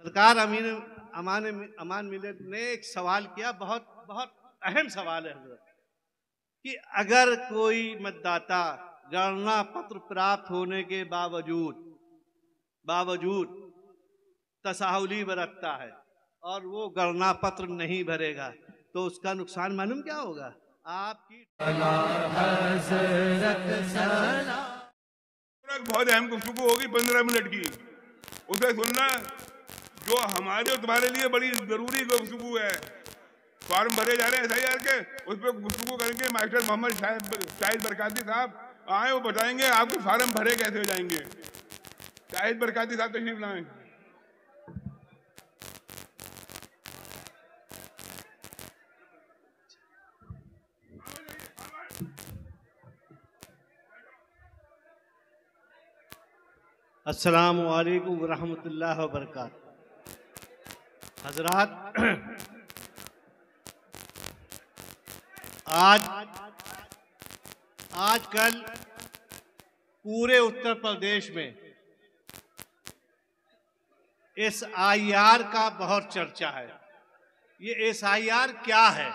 पत्रकार अमान मिल्लत ने एक सवाल किया, बहुत बहुत अहम सवाल है हजरत, कि अगर कोई मतदाता गणना पत्र प्राप्त होने के बावजूद तसाहुली बरतता है और वो गणना पत्र नहीं भरेगा तो उसका नुकसान मालूम क्या होगा? आपकी बहुत अहम गुफ्तगू होगी 15 मिनट की, उसे सुनना जो हमारे और तुम्हारे लिए बड़ी जरूरी गुफ्तगू है। फॉर्म भरे जा रहे हैं SIR के, उस पर गुफ्तगू करेंगे मास्टर मोहम्मद शाहिद बरकाती साहब आए, वो बताएंगे आपके फॉर्म भरे कैसे हो जाएंगे। शाहिद बरकाती साहब तशरीफ लाएं। अस्सलामु अलैकुम वरहमतुल्लाहि वबरकातुहू। हजरात, आजकल पूरे उत्तर प्रदेश में SIR का बहुत चर्चा है। ये SIR क्या है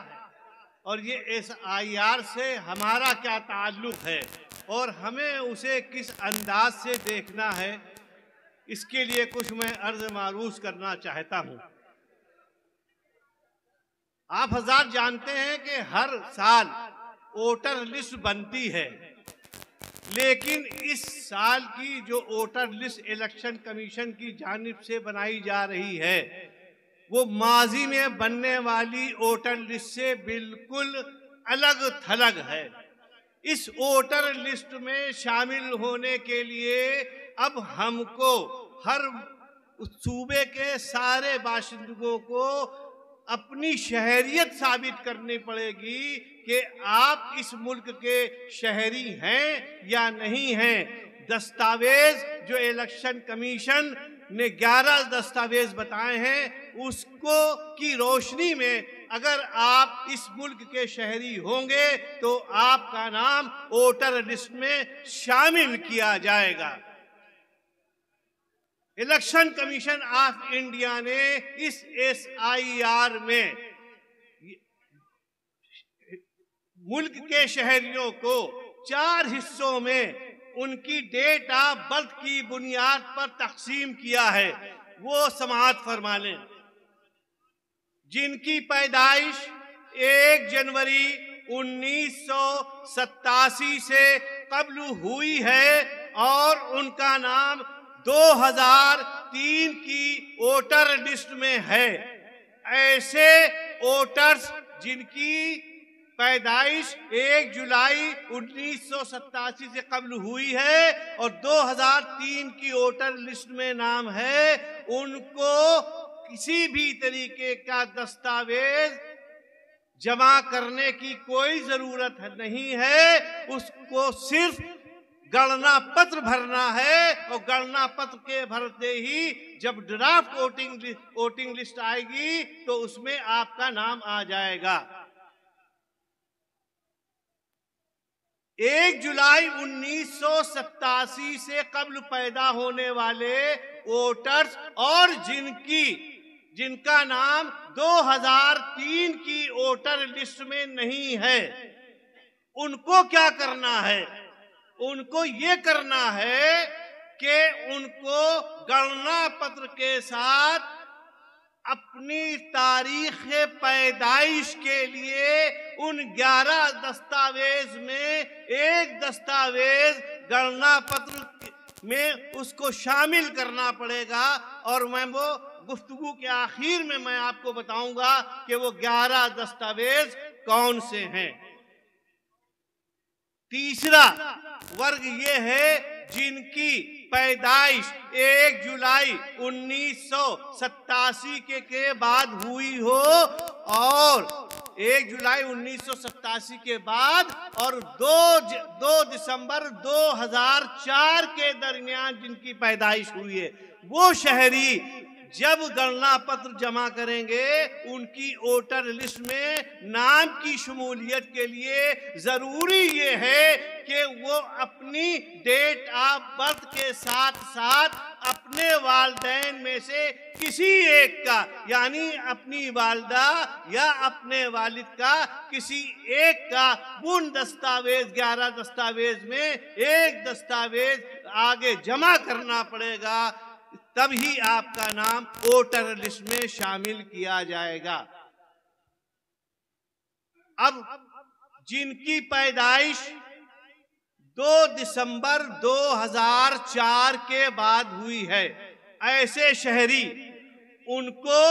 और ये SIR से हमारा क्या ताल्लुक है और हमें उसे किस अंदाज से देखना है, इसके लिए कुछ मैं अर्ज मारूज करना चाहता हूँ। आप हज़रात जानते हैं कि हर साल वोटर लिस्ट बनती है, लेकिन इस साल की जो वोटर लिस्ट इलेक्शन कमीशन की जानिब से बनाई जा रही है वो माजी में बनने वाली वोटर लिस्ट से बिल्कुल अलग थलग है। इस वोटर लिस्ट में शामिल होने के लिए अब हमको हर सूबे के सारे बाशिंदों को अपनी शहरियत साबित करनी पड़ेगी कि आप इस मुल्क के शहरी हैं या नहीं हैं। दस्तावेज जो इलेक्शन कमीशन ने 11 दस्तावेज बताए हैं, उसको की रोशनी में अगर आप इस मुल्क के शहरी होंगे तो आपका नाम वोटर लिस्ट में शामिल किया जाएगा। इलेक्शन कमीशन ऑफ इंडिया ने इस SIR में मुल्क के शहरियों को 4 हिस्सों में उनकी डेट ऑफ बर्थ की बुनियाद पर तकसीम किया है। वो समाअत फरमा लें। जिनकी पैदाइश 1 जनवरी 1987 से कब्ल हुई है और उनका नाम 2003 की वोटर लिस्ट में है, ऐसे वोटर्स जिनकी पैदाइश 1 जुलाई 1987 से कब्ल हुई है और 2003 की वोटर लिस्ट में नाम है, उनको किसी भी तरीके का दस्तावेज जमा करने की कोई जरूरत नहीं है। उसको सिर्फ गणना पत्र भरना है और गणना पत्र के भरते ही जब ड्राफ्ट वोटिंग लिस्ट आएगी तो उसमें आपका नाम आ जाएगा। 1 जुलाई 1987 से कब्ल पैदा होने वाले वोटर्स और जिनका नाम 2003 की वोटर लिस्ट में नहीं है, उनको क्या करना है? उनको ये करना है कि उनको गणना पत्र के साथ अपनी तारीख पैदाइश के लिए उन 11 दस्तावेज में एक दस्तावेज गणना पत्र में उसको शामिल करना पड़ेगा। और मैं वो गुफ्तगू के आखिर में मैं आपको बताऊंगा कि वो 11 दस्तावेज कौन से हैं। तीसरा वर्ग ये है जिनकी पैदाइश 1 जुलाई 1987 के बाद हुई हो और 1 जुलाई 1987 के बाद और 2 दिसंबर 2004 के दरमियान जिनकी पैदाइश हुई है, वो शहरी जब गणना पत्र जमा करेंगे उनकी वोटर लिस्ट में नाम की शमूलियत के लिए जरूरी ये है कि वो अपनी डेट ऑफ बर्थ के साथ साथ अपने वालिदैन में से किसी एक का, यानी अपनी वालिदा या अपने वालिद का किसी एक का उन दस्तावेज 11 दस्तावेज में एक दस्तावेज आगे जमा करना पड़ेगा, तभी आपका नाम वोटर लिस्ट में शामिल किया जाएगा। अब जिनकी पैदाइश 2 दिसंबर 2004 के बाद हुई है, ऐसे शहरी उनको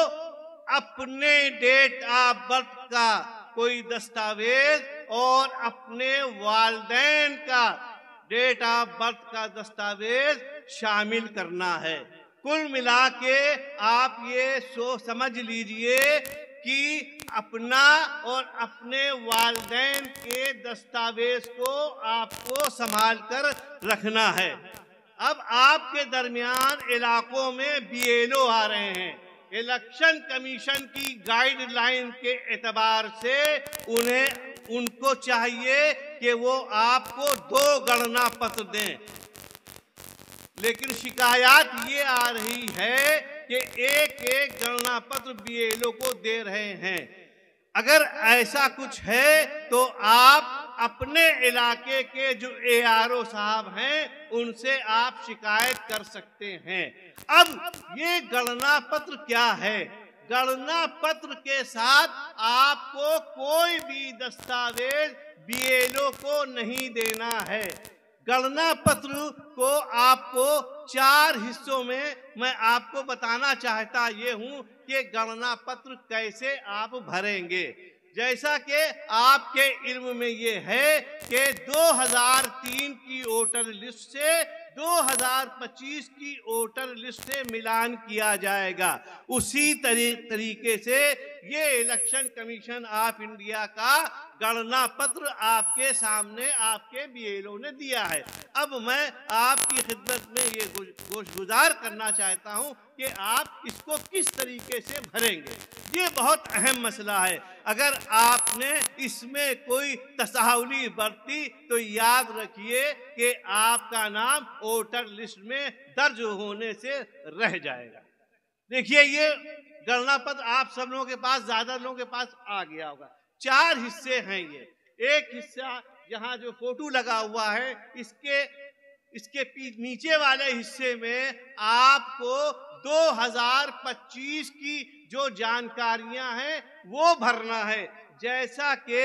अपने डेट ऑफ बर्थ का कोई दस्तावेज और अपने वालिदैन का डेट ऑफ बर्थ का दस्तावेज शामिल करना है। कुल मिला के आप ये समझ लीजिए कि अपना और अपने वालिदैन के दस्तावेज को आपको संभाल कर रखना है। अब आपके दरमियान इलाकों में बीएलओ आ रहे हैं। इलेक्शन कमीशन की गाइडलाइन के एतबार से उनको चाहिए कि वो आपको 2 गणना पत्र दें, लेकिन शिकायत ये आ रही है कि एक गणना पत्र बीएलओ को दे रहे हैं। अगर ऐसा कुछ है तो आप अपने इलाके के जो एआरओ साहब हैं उनसे आप शिकायत कर सकते हैं। अब ये गणना पत्र क्या है? गणना पत्र के साथ आपको कोई भी दस्तावेज बीएलओ को नहीं देना है। गणना पत्र को आपको 4 हिस्सों में मैं आपको बताना चाहता ये हूं कि गणना पत्र कैसे आप भरेंगे। जैसा कि आपके इल्म में ये है कि 2003 की वोटर लिस्ट से 2025 की वोटर लिस्ट से मिलान किया जाएगा। उसी तरीके से ये इलेक्शन कमीशन ऑफ इंडिया का गणना पत्र आपके सामने आपके बीएलओ ने दिया है। अब मैं आपकी खिदमत में ये गुजार करना चाहता हूं कि आप इसको किस तरीके से भरेंगे। ये बहुत अहम मसला है। अगर आपने इसमें कोई तसाहुली बरती तो याद रखिए कि आपका नाम वोटर लिस्ट में दर्ज होने से रह जाएगा। देखिए, ये गणना पत्र आप सब लोगों के पास, ज्यादा लोगों के पास आ गया होगा। 4 हिस्से हैं ये। एक हिस्सा यहाँ जो फोटो लगा हुआ है, इसके नीचे वाले हिस्से में आपको 2025 की जो जानकारियां हैं वो भरना है। जैसा कि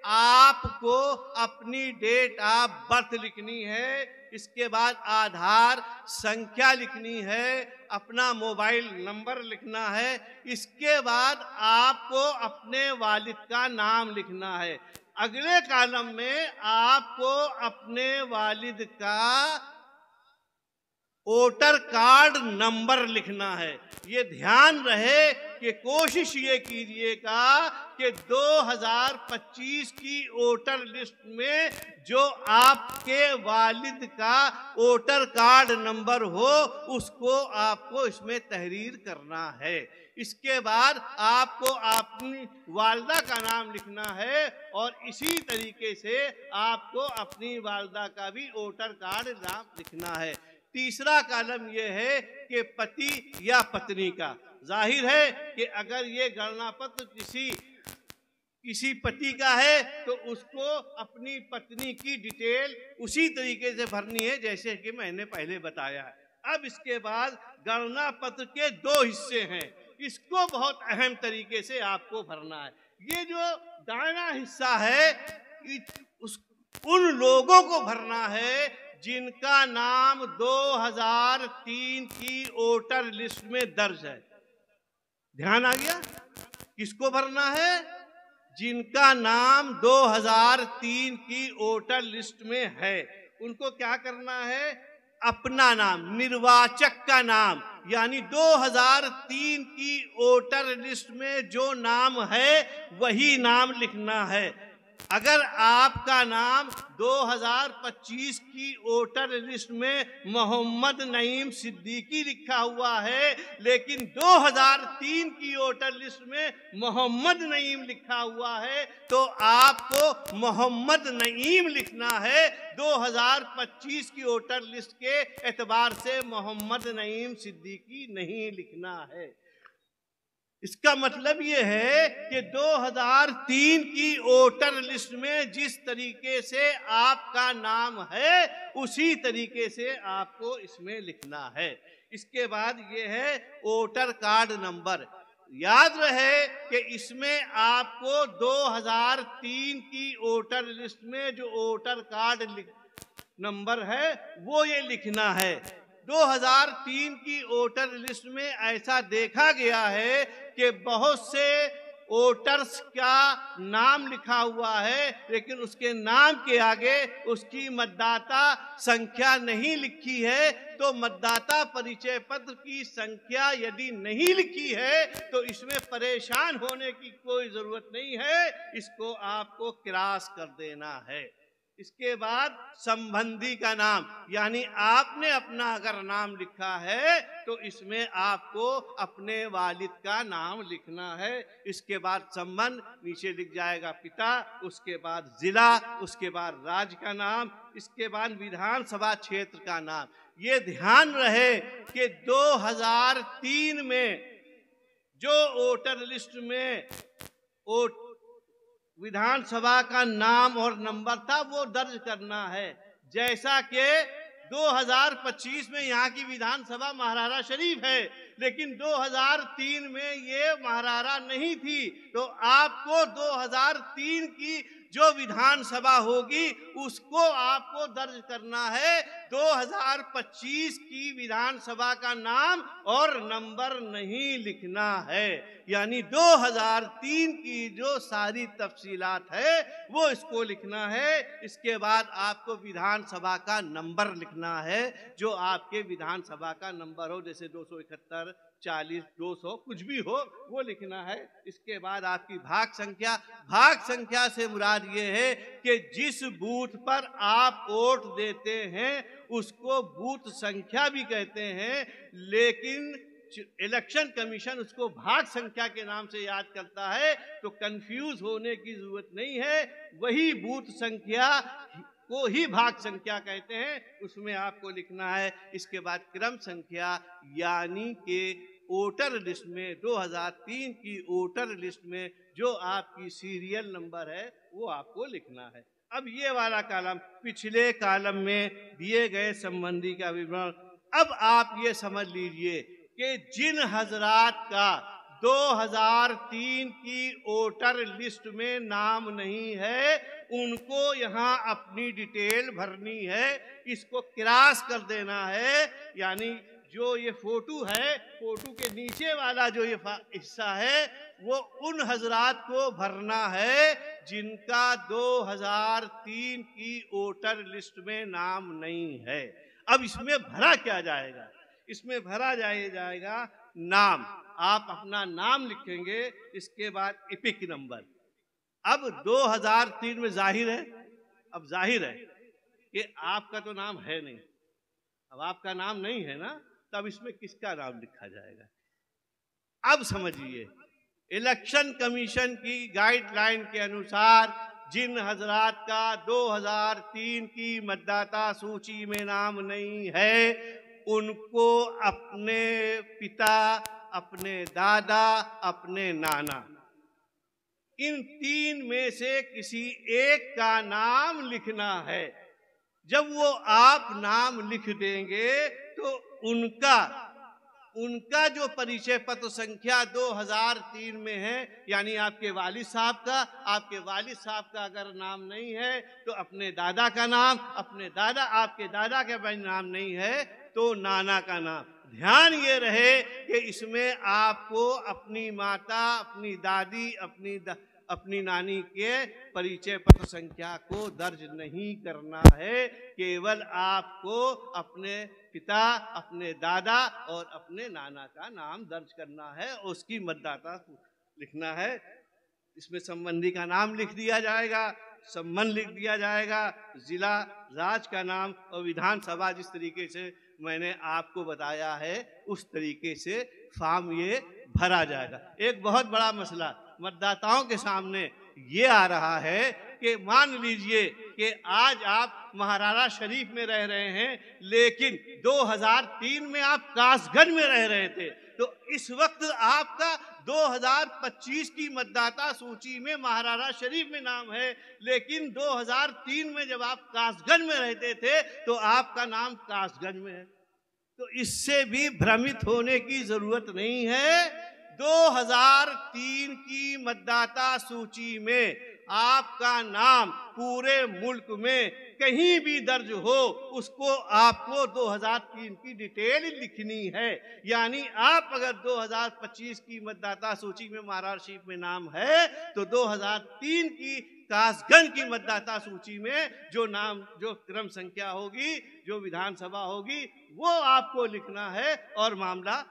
आपको अपनी डेट ऑफ बर्थ लिखनी है, इसके बाद आधार संख्या लिखनी है, अपना मोबाइल नंबर लिखना है, इसके बाद आपको अपने वालिद का नाम लिखना है। अगले कॉलम में आपको अपने वालिद का वोटर कार्ड नंबर लिखना है। ये ध्यान रहे कि कोशिश ये कीजिएगा कि 2025 की वोटर लिस्ट में जो आपके वालिद का वोटर कार्ड नंबर हो उसको आपको इसमें तहरीर करना है। इसके बाद आपको अपनी वालिदा का नाम लिखना है और इसी तरीके से आपको अपनी वालिदा का भी वोटर कार्ड नाम लिखना है। तीसरा कॉलम यह है कि पति या पत्नी का। जाहिर है कि अगर ये गणना पत्र किसी पति का है तो उसको अपनी पत्नी की डिटेल उसी तरीके से भरनी है जैसे कि मैंने पहले बताया है। अब इसके बाद गणना पत्र के 2 हिस्से हैं, इसको बहुत अहम तरीके से आपको भरना है। ये जो दाहिना हिस्सा है उन लोगों को भरना है जिनका नाम 2003 की वोटर लिस्ट में दर्ज है। ध्यान आ गया? किसको भरना है? जिनका नाम 2003 की वोटर लिस्ट में है उनको क्या करना है? अपना नाम, निर्वाचक का नाम, यानी 2003 की वोटर लिस्ट में जो नाम है वही नाम लिखना है। अगर आपका नाम 2025 की वोटर लिस्ट में मोहम्मद नईम सिद्दीकी लिखा हुआ है, लेकिन 2003 की वोटर लिस्ट में मोहम्मद नईम लिखा हुआ है, तो आपको मोहम्मद नईम लिखना है। 2025 की वोटर लिस्ट के एतबार से मोहम्मद नईम सिद्दीकी नहीं लिखना है। इसका मतलब ये है कि 2003 की वोटर लिस्ट में जिस तरीके से आपका नाम है उसी तरीके से आपको इसमें लिखना है। इसके बाद ये है वोटर कार्ड नंबर। याद रहे कि इसमें आपको 2003 की वोटर लिस्ट में जो वोटर कार्ड नंबर है वो ये लिखना है। 2003 की वोटर लिस्ट में ऐसा देखा गया है कि बहुत से वोटर्स का नाम लिखा हुआ है, लेकिन उसके नाम के आगे उसकी मतदाता संख्या नहीं लिखी है। तो मतदाता परिचय पत्र की संख्या यदि नहीं लिखी है तो इसमें परेशान होने की कोई जरूरत नहीं है, इसको आपको क्रॉस कर देना है। इसके बाद संबंधी का नाम, यानी आपने अपना अगर नाम लिखा है तो इसमें आपको अपने वालिद का नाम लिखना है। इसके बाद संबंध, नीचे लिख जाएगा पिता, उसके बाद जिला, उसके बाद राज्य का नाम, इसके बाद विधानसभा क्षेत्र का नाम। ये ध्यान रहे कि 2003 में जो वोटर लिस्ट में विधानसभा का नाम और नंबर था वो दर्ज करना है। जैसा कि 2025 में यहाँ की विधानसभा महाराणा शरीफ है, लेकिन 2003 में ये महाराणा नहीं थी, तो आपको 2003 की जो विधानसभा होगी उसको आपको दर्ज करना है। 2025 की विधानसभा का नाम और नंबर नहीं लिखना है, यानी 2003 की जो सारी तफसीलात है वो इसको लिखना है। इसके बाद आपको विधानसभा का नंबर लिखना है, जो आपके विधानसभा का नंबर हो, जैसे 271, 40, 200 कुछ भी हो वो लिखना है। इसके बाद आपकी भाग संख्या। भाग संख्या से मुराद ये है कि जिस बूथ पर आप वोट देते हैं उसको बूथ संख्या भी कहते हैं, लेकिन इलेक्शन कमीशन उसको भाग संख्या के नाम से याद करता है, तो कंफ्यूज होने की जरूरत नहीं है। वही बूथ संख्या को ही भाग संख्या कहते हैं, उसमें आपको लिखना है। इसके बाद क्रम संख्या, यानी कि वोटर लिस्ट में 2003 की वोटर लिस्ट में जो आपकी सीरियल नंबर है वो आपको लिखना है। अब ये वाला कॉलम, पिछले कॉलम में दिए गए संबंधी का विवरण। अब आप ये समझ लीजिए कि जिन हजरात का 2003 की वोटर लिस्ट में नाम नहीं है उनको यहाँ अपनी डिटेल भरनी है, इसको क्रॉस कर देना है। यानी जो ये फोटो है, फोटो के नीचे वाला जो ये हिस्सा है वो उन हजरात को भरना है जिनका 2003 की वोटर लिस्ट में नाम नहीं है। अब इसमें भरा क्या जाएगा? इसमें भरा जाएगा नाम। आप अपना नाम लिखेंगे, इसके बाद इपिक नंबर। अब 2003 में जाहिर है, अब जाहिर है कि आपका तो नाम है नहीं। अब आपका नाम नहीं है ना, तब इसमें किसका नाम लिखा जाएगा? अब समझिए, इलेक्शन कमीशन की गाइडलाइन के अनुसार जिन हजरात का 2003 की मतदाता सूची में नाम नहीं है उनको अपने पिता, अपने दादा, अपने नाना, इन तीन में से किसी एक का नाम लिखना है। जब वो आप नाम लिख देंगे तो उनका जो परिचय पत्र संख्या 2003 में है, यानी आपके वालिद साहब का, आपके वालिद साहब का अगर नाम नहीं है तो अपने दादा का नाम, अपने दादा, आपके दादा के भाई नाम नहीं है तो नाना का नाम। ध्यान ये रहे कि इसमें आपको अपनी माता, अपनी दादी, अपनी नानी के परिचय पत्र संख्या को दर्ज नहीं करना है। केवल आपको अपने पिता, अपने दादा और अपने नाना का नाम दर्ज करना है, उसकी मतदाता लिखना है। इसमें संबंधी का नाम लिख दिया जाएगा। संबंध लिख दिया जाएगा, जिला राज्य का नाम और विधानसभा। जिस तरीके से मैंने आपको बताया है उस तरीके से फॉर्म ये भरा जाएगा। एक बहुत बड़ा मसला मतदाताओं के सामने ये आ रहा है कि मान लीजिए कि आज आप महाराणा शरीफ में रह रहे हैं, लेकिन 2003 में आप कासगंज में रह रहे थे, तो इस वक्त आपका 2025 की मतदाता सूची में महाराणा शरीफ में नाम है, लेकिन 2003 में जब आप कासगंज में रहते थे तो आपका नाम कासगंज में है। तो इससे भी भ्रमित होने की जरूरत नहीं है। 2003 की मतदाता सूची में आपका नाम पूरे मुल्क में कहीं भी दर्ज हो, उसको आपको 2003 की डिटेल लिखनी है। यानी आप अगर 2025 की मतदाता सूची में महाराणा शरीफ में नाम है तो 2003 की कासगंज की मतदाता सूची में जो नाम, जो क्रम संख्या होगी, जो विधानसभा होगी, वो आपको लिखना है और मामला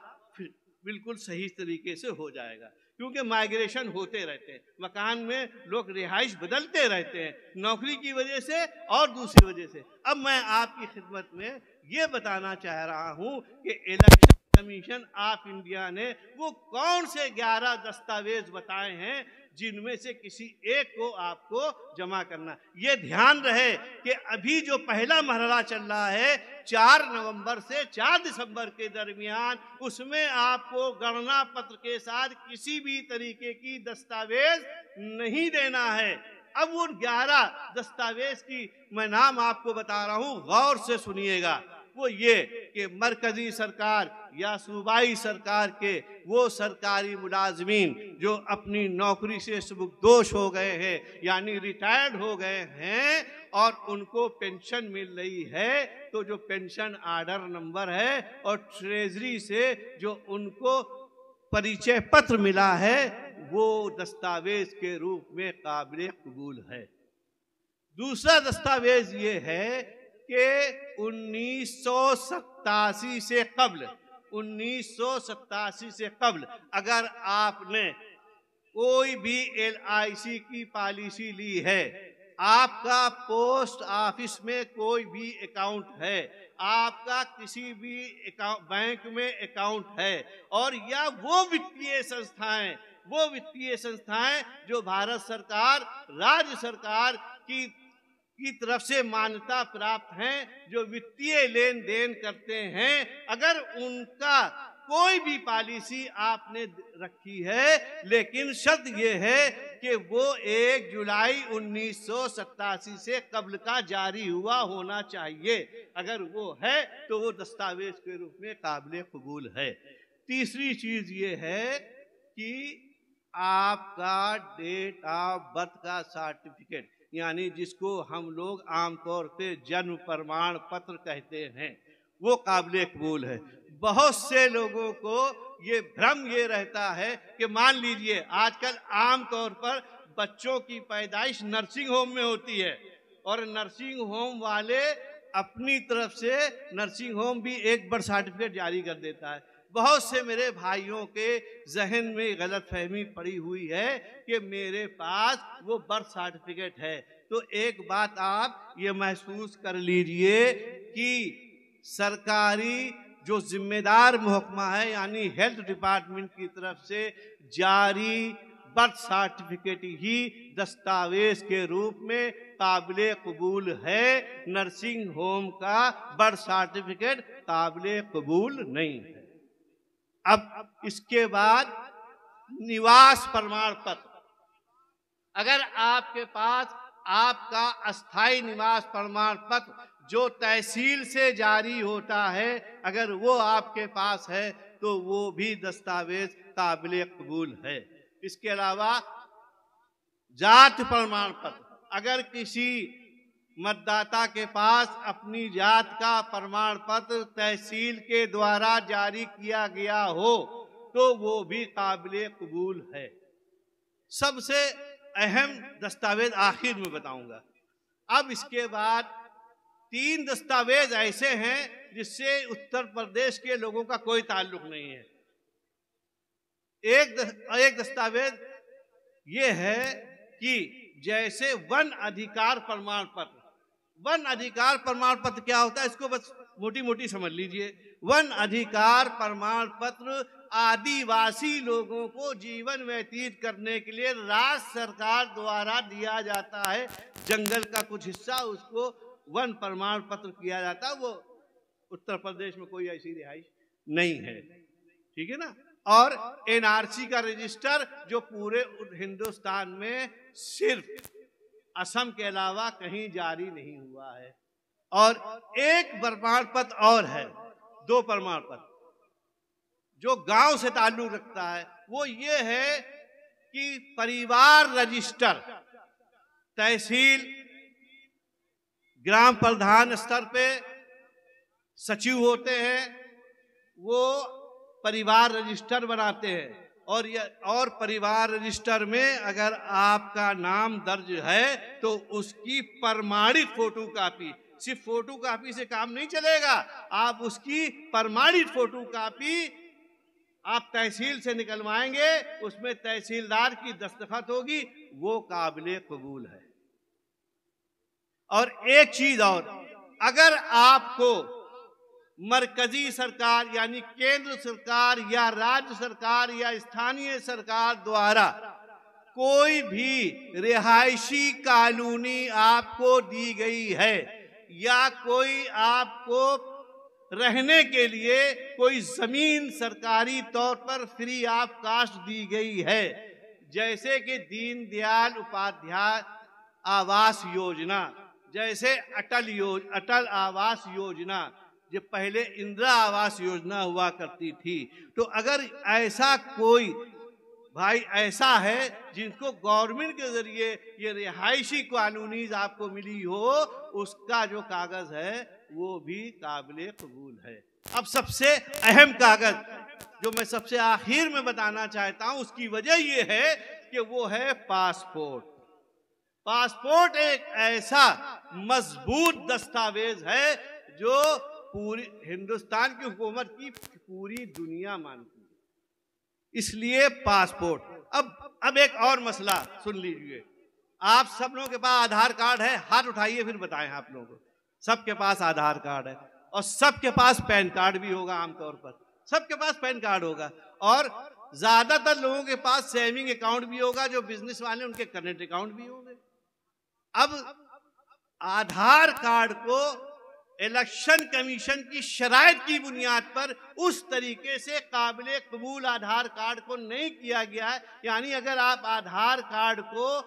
बिल्कुल सही तरीके से हो जाएगा। क्योंकि माइग्रेशन होते रहते हैं, मकान में लोग रिहाइश बदलते रहते हैं, नौकरी की वजह से और दूसरी वजह से। अब मैं आपकी खिदमत में ये बताना चाह रहा हूं कि इलेक्शन कमीशन ऑफ इंडिया ने वो कौन से 11 दस्तावेज बताए हैं जिनमें से किसी एक को आपको जमा करना। ये ध्यान रहे कि अभी जो पहला मरहला चल रहा है 4 नवंबर से 4 दिसंबर के दरमियान, उसमें आपको गणना पत्र के साथ किसी भी तरीके की दस्तावेज नहीं देना है। अब वो 11 दस्तावेज की मैं नाम आपको बता रहा हूं, गौर से सुनिएगा। वो ये कि मरकजी सरकार या सूबाई सरकार के वो सरकारी मुलाजमीन जो अपनी नौकरी से सुबुकदोश हो गए हैं, यानी रिटायर्ड हो गए हैं और उनको पेंशन मिल रही है, तो जो पेंशन आर्डर नंबर है और ट्रेजरी से जो उनको परिचय पत्र मिला है वो दस्तावेज के रूप में काबिल कबूल है। दूसरा दस्तावेज ये है कि 1987 से कब्ल अगर आपने कोई भी LIC की पॉलिसी ली है, आपका पोस्ट ऑफिस में कोई भी अकाउंट है, आपका किसी भी बैंक में अकाउंट है, और या वो वित्तीय संस्थाएं जो भारत सरकार, राज्य सरकार की तरफ से मान्यता प्राप्त हैं, जो वित्तीय लेन देन करते हैं, अगर उनका कोई भी पॉलिसी आपने रखी है, लेकिन शर्त ये है कि वो 1 जुलाई 1987 से कब्ल का जारी हुआ होना चाहिए। अगर वो है तो वो दस्तावेज के रूप में काबिल कबूल है। तीसरी चीज ये है कि आपका डेट ऑफ बर्थ का सर्टिफिकेट, यानी जिसको हम लोग आमतौर पे जन्म प्रमाण पत्र कहते हैं, वो काबिल कबूल है। बहुत से लोगों को ये भ्रम ये रहता है कि मान लीजिए आजकल आमतौर पर बच्चों की पैदाइश नर्सिंग होम में होती है और नर्सिंग होम वाले अपनी तरफ से नर्सिंग होम भी एक बर्थ सर्टिफिकेट जारी कर देता है। बहुत से मेरे भाइयों के जहन में गलतफहमी पड़ी हुई है कि मेरे पास वो बर्थ सर्टिफिकेट है। तो एक बात आप ये महसूस कर लीजिए कि सरकारी जो जिम्मेदार महकमा है, यानी हेल्थ डिपार्टमेंट की तरफ से जारी बर्थ सर्टिफिकेट ही दस्तावेज के रूप में काबिल कबूल है। नर्सिंग होम का बर्थ सर्टिफिकेट काबिल कबूल नहीं है। अब इसके बाद निवास प्रमाण पत्र, अगर आपके पास आपका अस्थाई निवास प्रमाण पत्र जो तहसील से जारी होता है, अगर वो आपके पास है तो वो भी दस्तावेज काबिल कबूल है। इसके अलावा जाति प्रमाण पत्र, अगर किसी मतदाता के पास अपनी जात का प्रमाण पत्र तहसील के द्वारा जारी किया गया हो तो वो भी काबिल कबूल है। सबसे अहम दस्तावेज आखिर में बताऊंगा। अब इसके बाद 3 दस्तावेज ऐसे हैं जिससे उत्तर प्रदेश के लोगों का कोई ताल्लुक नहीं है। एक दस्तावेज ये है कि जैसे वन अधिकार प्रमाण पत्र। वन अधिकार प्रमाण पत्र क्या होता है, इसको बस मोटी मोटी समझ लीजिए। वन अधिकार प्रमाण पत्र आदिवासी लोगों को जीवन व्यतीत करने के लिए राज्य सरकार द्वारा दिया जाता है। जंगल का कुछ हिस्सा उसको वन प्रमाण पत्र किया जाता है। वो उत्तर प्रदेश में कोई ऐसी रिहाइश नहीं है, ठीक है ना। और एनआरसी का रजिस्टर जो पूरे हिंदुस्तान में सिर्फ असम के अलावा कहीं जारी नहीं हुआ है। और एक प्रमाण पत्र और है, 2 प्रमाण पत्र जो गांव से ताल्लुक रखता है, वो ये है कि परिवार रजिस्टर तहसील ग्राम प्रधान स्तर पे सचिव होते हैं, वो परिवार रजिस्टर बनाते हैं। और परिवार रजिस्टर में अगर आपका नाम दर्ज है तो उसकी प्रमाणित फोटोकॉपी, सिर्फ फोटोकॉपी से काम नहीं चलेगा, आप उसकी प्रमाणित फोटोकॉपी आप तहसील से निकलवाएंगे, उसमें तहसीलदार की दस्तखत होगी, वो काबिले कबूल है। और एक चीज और, अगर आपको मरकजी सरकार यानी केंद्र सरकार या राज्य सरकार या स्थानीय सरकार द्वारा कोई भी रिहायशी कॉलोनी आपको दी गई है या कोई आपको रहने के लिए कोई जमीन सरकारी तौर पर फ्री ऑफ कास्ट दी गई है, जैसे कि दीनदयाल उपाध्याय आवास योजना, जैसे अटल आवास योजना, जो पहले इंदिरा आवास योजना हुआ करती थी, तो अगर ऐसा कोई भाई ऐसा है जिनको गवर्नमेंट के जरिए ये रिहायशी कॉलोनीज आपको मिली हो, उसका जो कागज है वो भी काबिले कबूल है। अब सबसे अहम कागज जो मैं सबसे आखिर में बताना चाहता हूं, उसकी वजह ये है कि वो है पासपोर्ट। पासपोर्ट एक ऐसा मजबूत दस्तावेज है जो पूरी हिंदुस्तान की हुकूमत की पूरी दुनिया मानती है, इसलिए पासपोर्ट। अब एक और मसला सुन लीजिए। आप सब लोगों के पास आधार कार्ड है, हाथ उठाइए फिर बताएं आप लोगों को। सबके पास आधार कार्ड है और सबके पास पैन कार्ड भी होगा, आमतौर पर सबके पास पैन कार्ड होगा। और ज्यादातर लोगों के पास सेविंग अकाउंट भी होगा, जो बिजनेस वाले उनके करंट अकाउंट भी होंगे। अब आधार कार्ड को इलेक्शन कमीशन की शराइत की बुनियाद पर उस तरीके से काबिले कबूल आधार कार्ड को नहीं किया गया है। यानी अगर आप आधार कार्ड को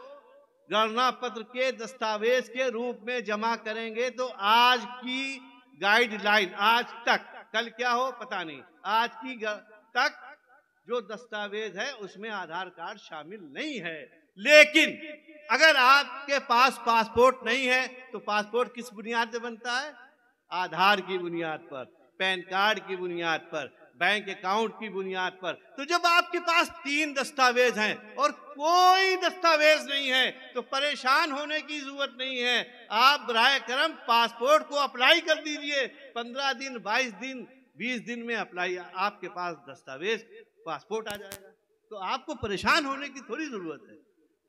गणना पत्र के दस्तावेज के रूप में जमा करेंगे तो आज की गाइडलाइन, आज तक, कल क्या हो पता नहीं, आज की तक जो दस्तावेज है उसमें आधार कार्ड शामिल नहीं है। लेकिन अगर आपके पास पासपोर्ट नहीं है तो पासपोर्ट किस बुनियाद पर बनता है? आधार की बुनियाद पर, पैन कार्ड की बुनियाद पर, बैंक अकाउंट की बुनियाद पर। तो जब आपके पास 3 दस्तावेज हैं और कोई दस्तावेज नहीं है तो परेशान होने की जरूरत नहीं है। आप बराए करम पासपोर्ट को अप्लाई कर दीजिए, 15 दिन, 22 दिन, 20 दिन में अप्लाई, आपके पास दस्तावेज पासपोर्ट आ जाएगा। तो आपको परेशान होने की थोड़ी जरूरत है,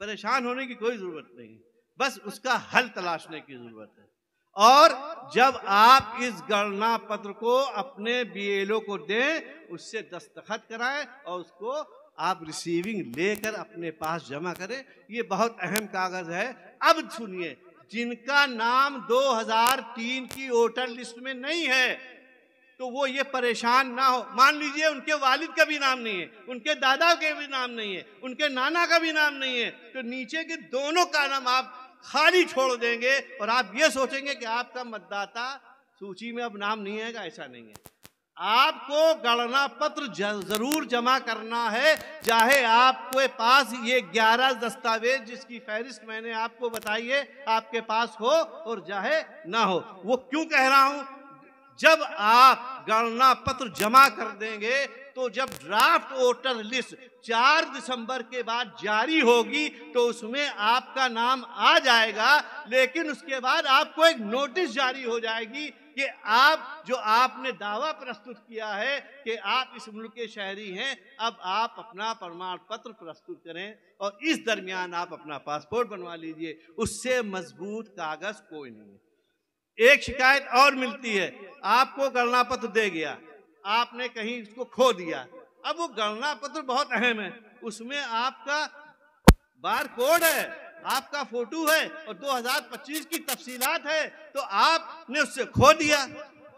परेशान होने की कोई जरूरत नहीं, बस उसका हल तलाशने की जरूरत है। और जब आप इस गणना पत्र को अपने बीएलओ को दें, उससे दस्तखत कराएं और उसको आप रिसीविंग लेकर अपने पास जमा करें। ये बहुत अहम कागज है। अब सुनिए, जिनका नाम 2003 की वोटर लिस्ट में नहीं है तो वो ये परेशान ना हो। मान लीजिए उनके वालिद का भी नाम नहीं है, उनके दादा के भी नाम नहीं है, उनके नाना का भी नाम नहीं है, तो नीचे के दोनों का नाम आप खाली छोड़ देंगे और आप ये सोचेंगे कि आपका मतदाता सूची में अब नाम नहीं आएगा। ऐसा नहीं है। आपको गणना पत्र जरूर जमा करना है, चाहे आपके पास ये 11 दस्तावेज जिसकी फहरिस्त मैंने आपको बताई है आपके पास हो और चाहे ना हो। वो क्यों कह रहा हूं? जब आप गणना पत्र जमा कर देंगे तो जब ड्राफ्ट वोटर लिस्ट 4 दिसंबर के बाद जारी होगी तो उसमें आपका नाम आ जाएगा, लेकिन उसके बाद आपको एक नोटिस जारी हो जाएगी कि आप जो आपने दावा प्रस्तुत किया है कि आप इस मुल्क के शहरी हैं, अब आप अपना प्रमाण पत्र प्रस्तुत करें और इस दरमियान आप अपना पासपोर्ट बनवा लीजिए। उससे मजबूत कागज कोई नहीं है। एक शिकायत और मिलती है, आपको गणना पत्र दे गया, आपने कहीं उसको खो दिया। अब वो गणना पत्र बहुत अहम है, उसमें आपका बार कोड है, आपका फोटो है और 2025 की तफसीलात है, तो आपने उससे खो दिया।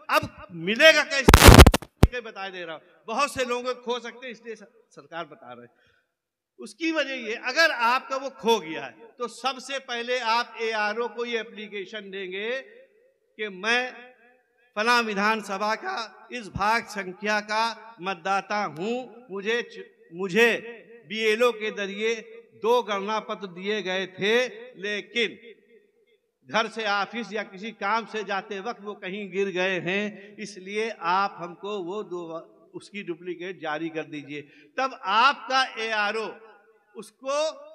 अब मिलेगा कैसे? बता दे रहा हूं, बहुत से लोगों को खो सकते हैं, इसलिए सरकार बता रहे हैं। उसकी वजह ये, अगर आपका वो खो गया है तो सबसे पहले आप ARO को ये एप्लीकेशन देंगे कि मैं फला विधानसभा का इस भाग संख्या का मतदाता हूं, मुझे BLO के जरिए 2 गणना पत्र दिए गए थे, लेकिन घर से ऑफिस या किसी काम से जाते वक्त वो कहीं गिर गए हैं, इसलिए आप हमको वो उसकी डुप्लीकेट जारी कर दीजिए। तब आपका ARO उसको,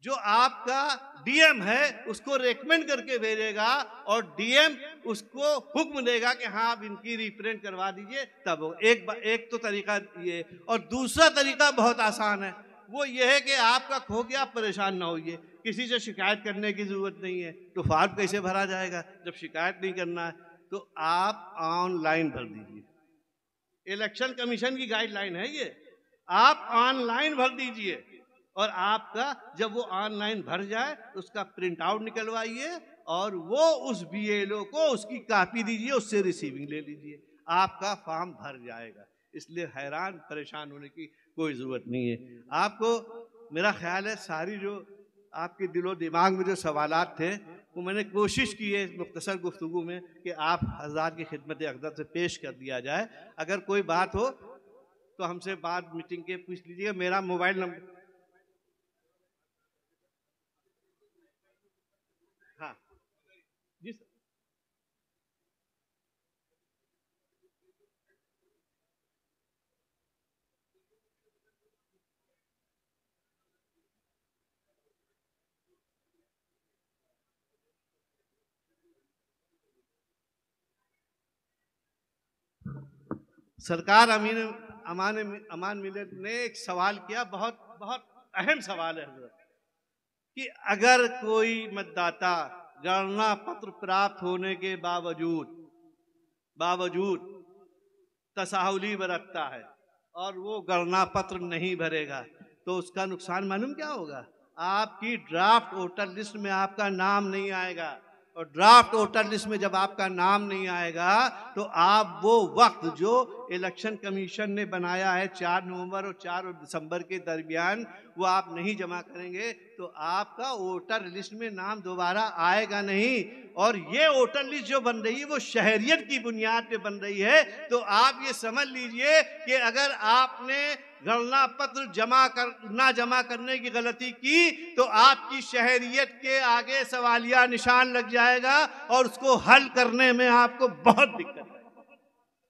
जो आपका DM है, उसको रेकमेंड करके भेजेगा और DM उसको हुक्म देगा कि हाँ आप इनकी रिप्रिंट करवा दीजिए। तब एक तो तरीका ये, और दूसरा तरीका बहुत आसान है, वो ये है कि आपका खो गया, परेशान ना होइए, किसी से शिकायत करने की जरूरत नहीं है। तो फॉर्म कैसे भरा जाएगा जब शिकायत नहीं करना है? तो आप ऑनलाइन भर दीजिए। इलेक्शन कमीशन की गाइडलाइन है ये, आप ऑनलाइन भर दीजिए और आपका जब वो ऑनलाइन भर जाए उसका प्रिंट आउट निकलवाइए और वो उस BLO को उसकी कॉपी दीजिए, उससे रिसीविंग ले लीजिए, आपका फॉर्म भर जाएगा। इसलिए हैरान परेशान होने की कोई जरूरत नहीं है। आपको मेरा ख्याल है सारी जो आपके दिलो दिमाग में जो सवालात थे वो मैंने कोशिश की है इस मुख्तसर गुफ्तगू में कि आप हज़रात की खिदमत अक़दस से पेश कर दिया जाए। अगर कोई बात हो तो हमसे बाद मीटिंग के पूछ लीजिएगा। मेरा मोबाइल नंबर, हाँ जी सर। सरकार अमान मिल्लत ने एक सवाल किया, बहुत बहुत अहम सवाल है कि अगर कोई मतदाता गणना पत्र प्राप्त होने के बावजूद तसाहुली बरतता है और वो गणना पत्र नहीं भरेगा तो उसका नुकसान मालूम क्या होगा? आपकी ड्राफ्ट वोटर लिस्ट में आपका नाम नहीं आएगा, और ड्राफ्ट वोटर लिस्ट में जब आपका नाम नहीं आएगा तो आप वो वक्त जो इलेक्शन कमीशन ने बनाया है 4 नवंबर और 4 दिसंबर के दरमियान, वो आप नहीं जमा करेंगे तो आपका वोटर लिस्ट में नाम दोबारा आएगा नहीं। और ये वोटर लिस्ट जो बन रही है वो शहरियत की बुनियाद पे बन रही है। तो आप ये समझ लीजिए कि अगर आपने गणना पत्र ना जमा करने की गलती की तो आपकी शहरियत के आगे सवालिया निशान लग जाएगा और उसको हल करने में आपको बहुत दिक्कत है।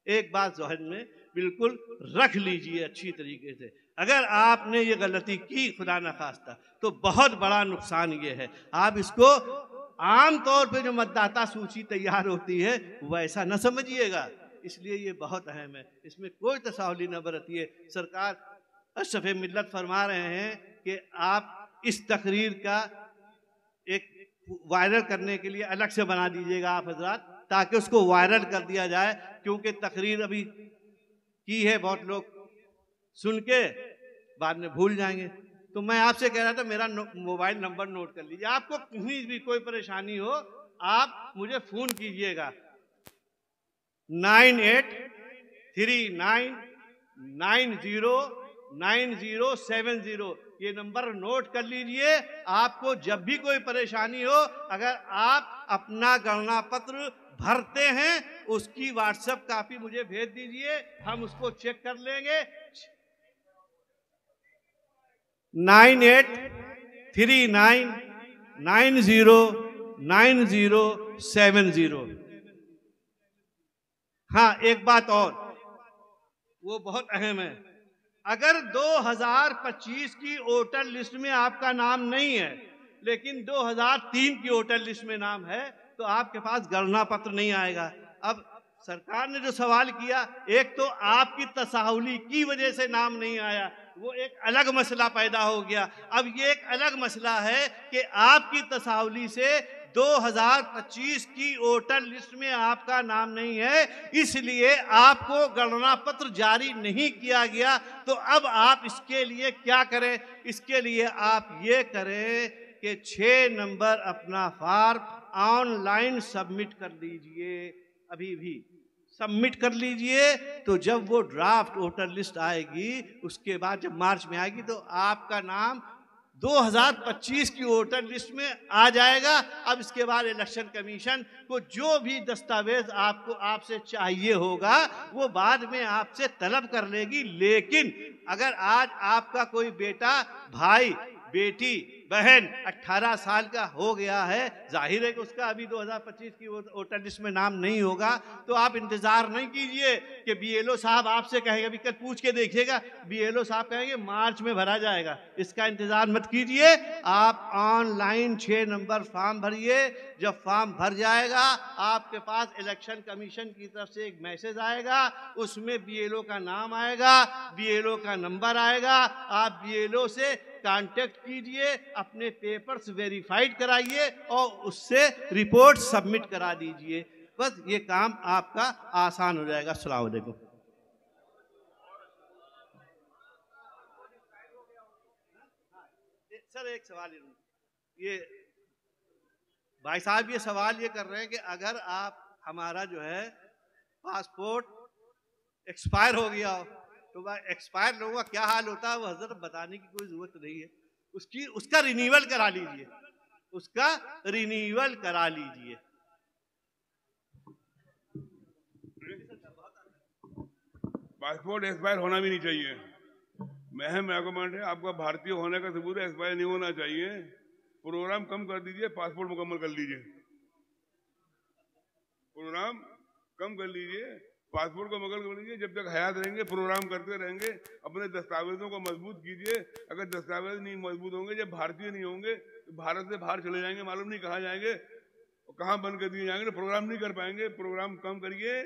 एक बात ज़हन में बिल्कुल रख लीजिए अच्छी तरीके से, अगर आपने ये गलती की खुदा न खास्ता तो बहुत बड़ा नुकसान ये है। आप इसको आम तौर पे जो मतदाता सूची तैयार होती है वैसा न समझिएगा, इसलिए ये बहुत अहम है, इसमें कोई तसाहुली न बरतिए। सरकार अशरफ मिल्लत फरमा रहे हैं कि आप इस तकरीर का एक वायरल करने के लिए अलग से बना दीजिएगा आप हजरात, ताकि उसको वायरल कर दिया जाए, क्योंकि तकरीर अभी की है, बहुत लोग सुन के बाद में भूल जाएंगे। तो मैं आपसे कह रहा था मेरा मोबाइल नंबर नोट कर लीजिए, आपको कहीं भी कोई परेशानी हो आप मुझे फोन कीजिएगा 9839909070। ये नंबर नोट कर लीजिए। आपको जब भी कोई परेशानी हो, अगर आप अपना गणना पत्र भरते हैं उसकी व्हाट्सएप कॉपी मुझे भेज दीजिए, हम उसको चेक कर लेंगे। 9839909070। हाँ, एक बात और, वो बहुत अहम है। अगर 2025 की वोटर लिस्ट में आपका नाम नहीं है, लेकिन 2003 की वोटर लिस्ट में नाम है, तो आपके पास गणना पत्र नहीं आएगा। अब सरकार ने जो सवाल किया, एक तो आपकी तसाहुली की वजह से नाम नहीं आया, वो एक अलग मसला पैदा हो गया। अब ये एक अलग मसला है कि आपकी तसाहुली से 2025 की वोटर लिस्ट में आपका नाम नहीं है, इसलिए आपको गणना पत्र जारी नहीं किया गया। तो अब आप इसके लिए क्या करें? इसके लिए आप ये करें कि 6 नंबर अपना फॉर्म ऑनलाइन सबमिट कर लीजिए, अभी भी सबमिट कर लीजिए। तो जब वो ड्राफ्ट वोटर लिस्ट आएगी, उसके बाद जब मार्च में आएगी, तो आपका नाम 2025 की वोटर लिस्ट में आ जाएगा। अब इसके बाद इलेक्शन कमीशन को जो भी दस्तावेज आपको आपसे चाहिए होगा, वो बाद में आपसे तलब कर लेगी। लेकिन अगर आज आपका कोई बेटा, भाई, बेटी, बहन 18 साल का हो गया है, जाहिर है कि उसका अभी 2025 की वोटर लिस्ट में नाम नहीं होगा, तो आप इंतजार नहीं कीजिए कि बीएलओ साहब आपसे कहेंगे, अभी कल पूछ के देखिएगा, बीएलओ साहब कहेंगे मार्च में भरा जाएगा। इसका इंतजार मत कीजिए, आप ऑनलाइन 6 नंबर फॉर्म भरिए। जब फॉर्म भर जाएगा, आपके पास इलेक्शन कमीशन की तरफ से एक मैसेज आएगा, उसमें बीएलओ का नाम आएगा, बीएलओ का नंबर आएगा। आप बीएलओ से कांटेक्ट कीजिए, अपने पेपर्स वेरीफाइड कराइए और उससे रिपोर्ट सबमिट करा दीजिए। बस ये काम आपका आसान हो जाएगा। अस्सलाम वालेकुम। सर एक सवाल ये भाई साहब ये सवाल ये कर रहे हैं कि अगर आप हमारा जो है पासपोर्ट एक्सपायर हो गया हो, तो भाई एक्सपायर लोगों का क्या हाल होता है वो हजरत बताने की कोई जरूरत नहीं है। उसका रिन्यूअल करा लीजिए, उसका रिन्यूअल करा लीजिए। पासपोर्ट एक्सपायर होना भी नहीं चाहिए। महम रेकमेंड है, आपका भारतीय होने का सबूत एक्सपायर नहीं होना चाहिए। प्रोग्राम कम कर दीजिए, पासपोर्ट मुकम्मल कर लीजिए। प्रोग्राम कम कर लीजिए, पासपोर्ट को मुकम्मल कर लीजिए। जब तक हयात रहेंगे प्रोग्राम करते रहेंगे। अपने दस्तावेजों को मजबूत कीजिए। अगर दस्तावेज नहीं मजबूत होंगे, जब भारतीय नहीं होंगे, तो भारत से बाहर चले जाएंगे, मालूम नहीं कहाँ जाएंगे और कहाँ बंद कर दिए जाएंगे, तो प्रोग्राम नहीं कर पाएंगे। प्रोग्राम कम करिए,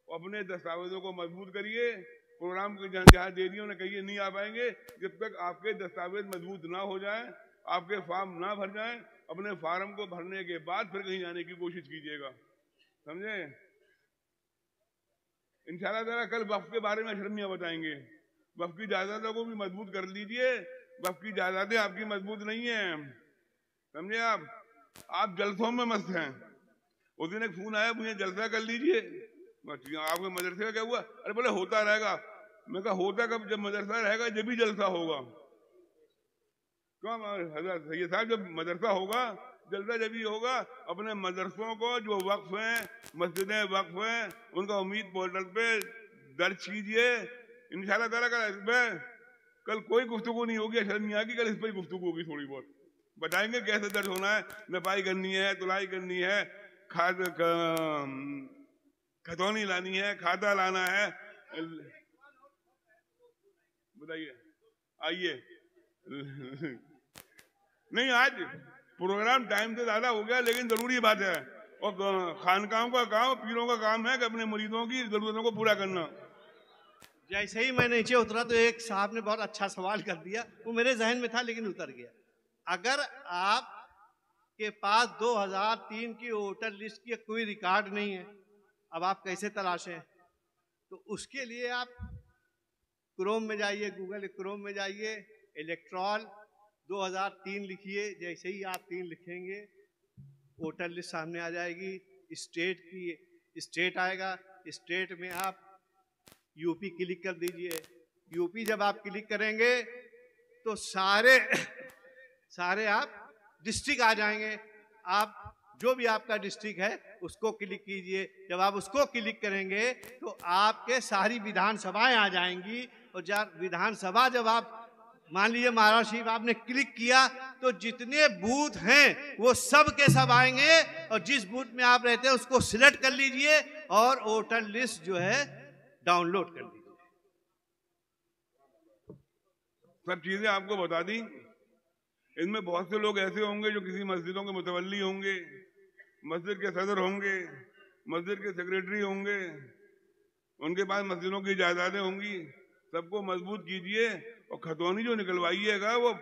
अपने दस्तावेजों को मजबूत करिए। प्रोग्राम को जहाँ दे दिए उन्हें कहिए नहीं आ पाएंगे जब तक आपके दस्तावेज मजबूत ना हो जाए, आपके फॉर्म ना भर जाए। अपने फॉर्म को भरने के बाद फिर कहीं जाने की कोशिश कीजिएगा, समझे। इंशाल्लाह ताला कल वक्फ के बारे में अशरमिया बताएंगे। वक्फ की जायदादों को भी मजबूत कर लीजिए। वक्फ की जायदादें आपकी मजबूत नहीं है, समझे। आप जलसों में मस्त हैं। उस दिन एक फोन आया, मुझे जलसा कर लीजिए। आपके मदरसे का क्या हुआ? अरे बोले होता रहेगा। मैं कहा होता कब? जब मदरसा रहेगा जब भी जलसा होगा। क्यों हजरत सैयद साहब, जब मदरसा होगा जलसा जब ही होगा। अपने मदरसों को जो वक्फ हैं, मस्जिदें वक्फ हैं, उनका उम्मीद पोर्टल पे दर्ज कीजिए। इंशाल्लाह ताला कल कोई गुफ्तगू नहीं होगी अशरमिया की, कल इस पर गुफ्तगू होगी थोड़ी बहुत। बताएंगे कैसे दर्ज होना है, नपाई करनी है, तुलाई करनी है, खतौनी लानी है, खाता लाना है। बताइए, आइए। नहीं, आज प्रोग्राम टाइम से ज्यादा हो गया, लेकिन जरूरी बात है। और खानकाहों का काम, पीरों का काम है कि अपने मरीजों की जरूरतों को पूरा करना। जैसे ही मैं नीचे उतरा तो एक साहब ने बहुत अच्छा सवाल कर दिया, वो मेरे जहन में था लेकिन उतर गया। अगर आप के पास 2003 की वोटर लिस्ट की कोई रिकॉर्ड नहीं है, अब आप कैसे तलाशें? तो उसके लिए आप क्रोम में जाइए, गूगल क्रोम में जाइए, इलेक्ट्रॉल 2003 लिखिए। जैसे ही आप 3 लिखेंगे, वोटर लिस्ट सामने आ जाएगी। स्टेट आएगा, स्टेट में आप यूपी क्लिक कर दीजिए। यूपी जब आप क्लिक करेंगे तो सारे आप डिस्ट्रिक्ट आ जाएंगे। आप जो भी आपका डिस्ट्रिक्ट है उसको क्लिक कीजिए। जब आप उसको क्लिक करेंगे तो आपके सारी विधानसभाएं आ जाएंगी। और जब विधानसभा, जब आप मान लीजिए महाराष्ट्र शरीफ आपने क्लिक किया, तो जितने बूथ हैं वो सब के सब आएंगे। और जिस बूथ में आप रहते हैं उसको सिलेक्ट कर लीजिए और वोटर लिस्ट जो है डाउनलोड कर लीजिए। सब चीजें आपको बता दी। इनमें बहुत से लोग ऐसे होंगे जो किसी मस्जिदों के मुतवल्ली होंगे, मस्जिद के सदर होंगे, मस्जिद के सेक्रेटरी होंगे, उनके पास मस्जिदों की जायदादें होंगी। सबको मजबूत कीजिए और खतौनी जो निकलवाइएगा वो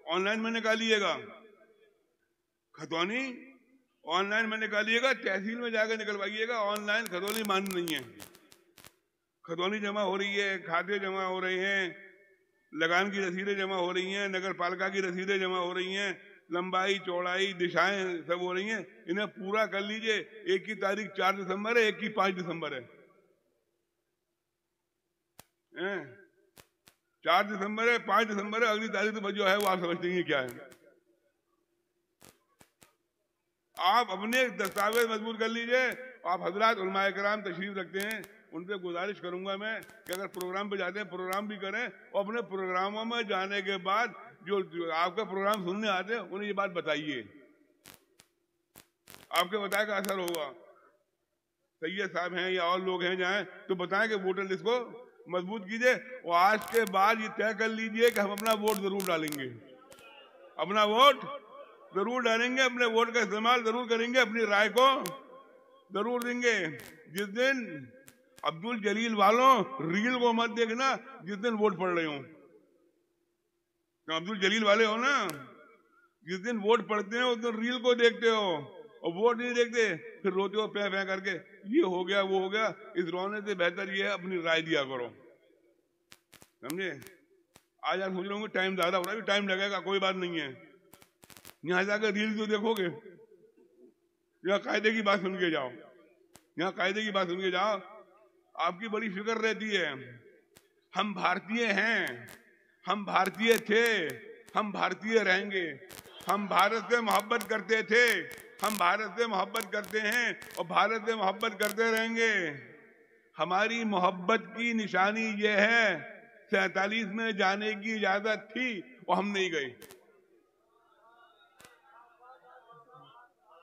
ऑनलाइन में निकालिएगा। खतौनी ऑनलाइन में निकालिएगा, तहसील में जाकर निकलवाइएगा। ऑनलाइन खतौनी मान्य नहीं है। खतौनी जमा हो रही है, खाते जमा हो रहे हैं, लगान की रसीदें जमा हो रही हैं, नगर पालिका की रसीदें जमा हो रही हैं, लंबाई चौड़ाई दिशाएं सब हो रही हैं। इन्हें पूरा कर लीजिए। एक की तारीख 4 दिसंबर है, एक की 5 दिसंबर है। 4 दिसंबर है, 5 दिसंबर है, अगली तारीख तो जो है वो आप समझते हैं क्या है। आप अपने दस्तावेज मजबूत कर लीजिए। आप हजरात उलमाए किराम तशरीफ रखते हैं, उनसे गुजारिश करूंगा मैं कि अगर प्रोग्राम पे जाते हैं प्रोग्राम भी करें, और अपने प्रोग्रामों में जाने के बाद जो आपका प्रोग्राम सुनने आते हैं उन्हें ये बात बताइए। आपके बताए का असर होगा। सैयद साहब हैं या और लोग हैं जाएं तो बताएं कि वोटर लिस्ट को मजबूत कीजिए। और आज के बाद ये तय कर लीजिए कि हम अपना वोट जरूर डालेंगे, अपना वोट जरूर डालेंगे, अपने वोट का इस्तेमाल जरूर करेंगे, अपनी राय को जरूर देंगे। जिस दिन अब्दुल जलील वालों रील को मत देखना जिस दिन वोट पड़ रहे हो। तो अब्दुल जलील वाले हो ना, जिस दिन वोट पड़ते हैं उस दिन रील को देखते हो और वोट नहीं देखते, फिर रोते हो पै पै करके ये हो गया वो हो गया। इस रोने से बेहतर ये है अपनी राय दिया करो, समझे। आज आप सोच रहे होंगे टाइम ज्यादा हो रहा है, टाइम लगेगा, कोई बात नहीं है। यहां जाकर रील तो देखोगे, यहाँ कायदे की बात सुन के जाओ, यहाँ कायदे की बात सुन के जाओ। आपकी बड़ी फिक्र रहती है। हम भारतीय हैं, हम भारतीय थे, हम भारतीय रहेंगे। हम भारत से मोहब्बत करते थे, हम भारत से मोहब्बत करते हैं और भारत से मोहब्बत करते रहेंगे। हमारी मोहब्बत की निशानी ये है 47 में जाने की इजाजत थी और हम नहीं गए।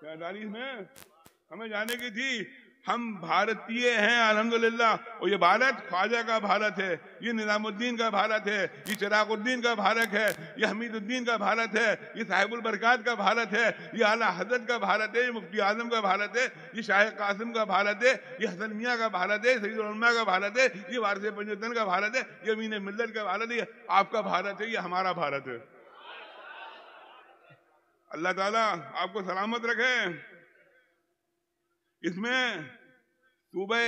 47 में हमें जाने की थी। हम भारतीय हैं अल्हम्दुलिल्लाह। और ये भारत ख्वाजा का भारत है, ये निजामुद्दीन का भारत है, ये चिरागुद्दीन का भारत है, ये हमीदुद्दीन का भारत है, ये साहिबुल बरकात का भारत है, ये आला हजरत का भारत है, ये मुफ्ती आजम का भारत है, ये शाह कासिम का भारत है, ये हसन मियाँ का भारत है, सईदुल उलमा का भारत है, ये वारिस पंजतन का भारत है, ये अमीन मिल्लत का भारत है, ये आपका भारत है, ये हमारा भारत है। अल्लाह ताला आपको सलामत रखे। इसमें सूबे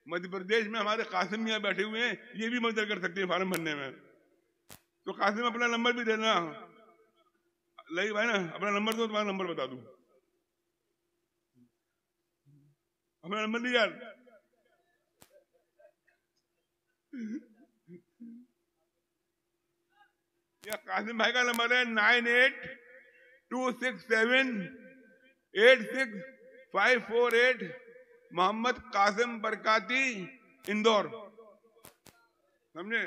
मध्य प्रदेश में हमारे कासिम मियाँ बैठे हुए हैं, ये भी मदद कर सकते हैं फॉर्म भरने में। तो कासिम अपना नंबर भी देना। लई भाई ना, अपना नंबर दो, तुम्हारा नंबर बता दूं। अपना नंबर नहीं यार। या कासिम भाई का नंबर है 9826786548। मोहम्मद कासिम बरकाती, इंदौर, समझे।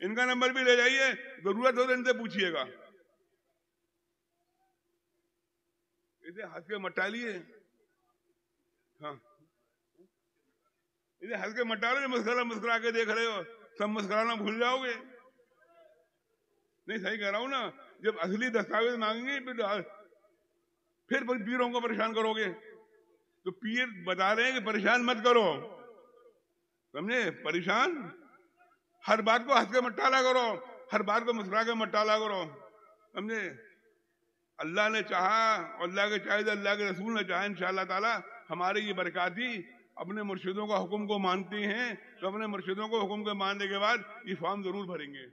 इनका नंबर भी ले जाइए, जरूरत हो तो इनसे पूछिएगा। इसे हंस के मटा लिए, हाँ इसे हंस के मटा लो। मुस्कुरा के देख रहे हो, सब मुस्कुराना भूल जाओगे। नहीं, सही कह रहा हूं ना। जब असली दस्तावेज मांगेंगे फिर पीरों को परेशान करोगे। तो पीर बता रहे हैं कि परेशान मत करो, समझे। परेशान हर बात को हंस के मत टाला करो, हर बात को मुस्कुरा के मत टाला करो, समझे। अल्लाह ने चाहा, अल्लाह के चाहे, अल्लाह के रसूल ने चाहा, इंशाअल्लाह ताला हमारे ये बरकाती अपने मुर्शिदों का हुक्म को मानते हैं तो अपने मुर्शिदों को हुक्म के मानने के बाद ये फॉर्म जरूर भरेंगे।